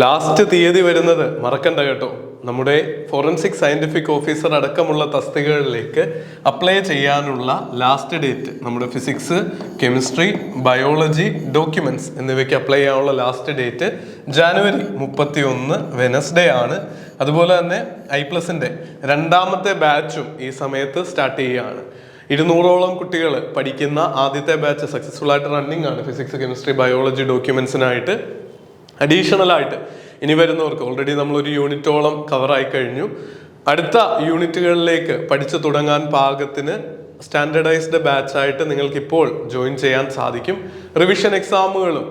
Last തീയതി വരുന്നത് മറക്കണ്ട കേട്ടോ. നമ്മുടെ ഫോറൻസിക് സയന്റിഫിക് ഓഫീസർ അടക്കമുള്ള തസ്തികകളിലേക്ക് അപ്ലൈ ചെയ്യാനുള്ള ലാസ്റ്റ് ഡേറ്റ് നമ്മുടെ ഫിസിക്സ്, കെമിസ്ട്രി, ബയോളജി, ഡോക്യുമെന്റ്സ് എന്നിവയ്ക്ക് അപ്ലൈ ചെയ്യാനുള്ള ലാസ്റ്റ് ഡേറ്റ് ജാനുവരി 31 വെനസ്ഡേ ആണ്. അതുപോലെ തന്നെ I+ന്റെ രണ്ടാമത്തെ ബാച്ചും ഈ സമയത്ത് സ്റ്റാർട്ട് ചെയ്യുകയാണ്. 200ഓളം കുട്ടികൾ പഠിക്കുന്ന ആദ്യത്തെ ബാച്ച് സക്സസ്ഫുൾ ആയിട്ട് റണ്ണിങ് ആണ്. ഫിസിക്സ്, കെമിസ്ട്രി, ബയോളജി, ഡോക്യുമെന്റ്സിനായിട്ട് അഡീഷണൽ ആയിട്ട് ഇനി വരുന്നവർക്ക് ഓൾറെഡി നമ്മളൊരു യൂണിറ്റോളം കവറായി കഴിഞ്ഞു. അടുത്ത യൂണിറ്റുകളിലേക്ക് പഠിച്ചു തുടങ്ങാൻ പാകത്തിന് സ്റ്റാൻഡേർഡൈസ്ഡ് ബാച്ചായിട്ട് നിങ്ങൾക്ക് ഇപ്പോൾ ജോയിൻ ചെയ്യാൻ സാധിക്കും. റിവിഷൻ എക്സാമുകളും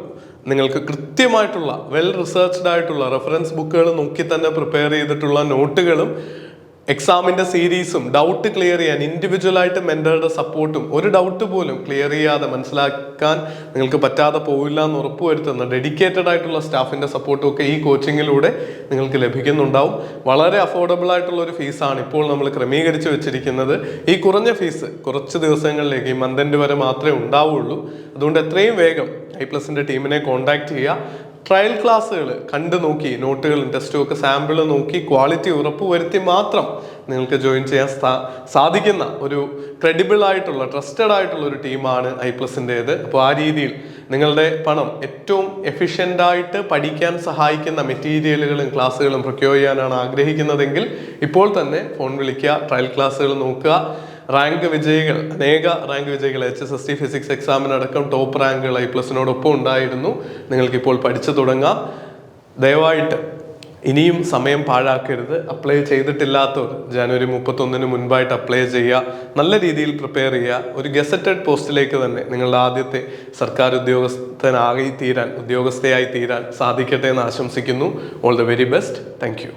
നിങ്ങൾക്ക് കൃത്യമായിട്ടുള്ള വെൽ റിസർച്ച്ഡ് ആയിട്ടുള്ള റെഫറൻസ് ബുക്കുകൾ നോക്കി തന്നെ പ്രിപ്പയർ ചെയ്തിട്ടുള്ള നോട്ടുകളും എക്സാമിന്റെ സീരീസും ഡൗട്ട് ക്ലിയർ ചെയ്യാൻ ഇൻഡിവിജ്വൽ ആയിട്ട് മെന്ററുടെ സപ്പോർട്ടും ഒരു ഡൗട്ട് പോലും ക്ലിയർ ചെയ്യാതെ മനസ്സിലാക്കാൻ നിങ്ങൾക്ക് പറ്റാതെ പോവില്ല എന്ന് ഉറപ്പുവരുത്തുന്ന ഡെഡിക്കേറ്റഡ് ആയിട്ടുള്ള സ്റ്റാഫിന്റെ സപ്പോർട്ടും ഒക്കെ ഈ കോച്ചിങ്ങിലൂടെ നിങ്ങൾക്ക് ലഭിക്കുന്നുണ്ടാവും. വളരെ അഫോർഡബിൾ ആയിട്ടുള്ള ഒരു ഫീസാണ് ഇപ്പോൾ നമ്മൾ ക്രമീകരിച്ച് വെച്ചിരിക്കുന്നത്. ഈ കുറഞ്ഞ ഫീസ് കുറച്ച് ദിവസങ്ങളിലേക്ക്, ഈ മന്ത് എൻഡ് വരെ മാത്രമേ ഉണ്ടാവുള്ളൂ. അതുകൊണ്ട് എത്രയും വേഗം I+ന്റെ ടീമിനെ കോൺടാക്ട് ചെയ്യുക. ട്രയൽ ക്ലാസ്സുകൾ കണ്ടു നോക്കി, നോട്ടുകളും ടെസ്റ്റും ഒക്കെ സാമ്പിൾ നോക്കി ക്വാളിറ്റി ഉറപ്പുവരുത്തി മാത്രം നിങ്ങൾക്ക് ജോയിൻ ചെയ്യാൻ സാധിക്കുന്ന ഒരു ക്രെഡിബിൾ ആയിട്ടുള്ള, ട്രസ്റ്റഡ് ആയിട്ടുള്ള ഒരു ടീമാണ് I+ൻ്റേത്. അപ്പോൾ ആ രീതിയിൽ നിങ്ങളുടെ പണം ഏറ്റവും എഫിഷ്യൻ്റ് ആയിട്ട് പഠിക്കാൻ സഹായിക്കുന്ന മെറ്റീരിയലുകളും ക്ലാസ്സുകളും പ്രൊക്യൂർ ചെയ്യാനാണ് ആഗ്രഹിക്കുന്നതെങ്കിൽ ഇപ്പോൾ തന്നെ ഫോൺ വിളിക്കുക, ട്രയൽ ക്ലാസ്സുകൾ നോക്കുക. റാങ്ക് വിജയികൾ, അനേക റാങ്ക് വിജയികൾ HSST ഫിസിക്സ് എക്സാമിനടക്കം ടോപ്പ് റാങ്കുകൾ I+നോടൊപ്പം ഉണ്ടായിരുന്നു. നിങ്ങൾക്കിപ്പോൾ പഠിച്ചു തുടങ്ങാം. ദയവായിട്ട് ഇനിയും സമയം പാഴാക്കരുത്. അപ്ലൈ ചെയ്തിട്ടില്ലാത്തവർ ജാനുവരി 31 മുൻപായിട്ട് അപ്ലൈ ചെയ്യുക. നല്ല രീതിയിൽ പ്രിപ്പയർ ചെയ്യുക. ഒരു ഗസറ്റഡ് പോസ്റ്റിലേക്ക് തന്നെ നിങ്ങളുടെ ആദ്യത്തെ സർക്കാർ ഉദ്യോഗസ്ഥയായി തീരാൻ സാധിക്കട്ടെ എന്ന് ആശംസിക്കുന്നു. All the very best. Thank you.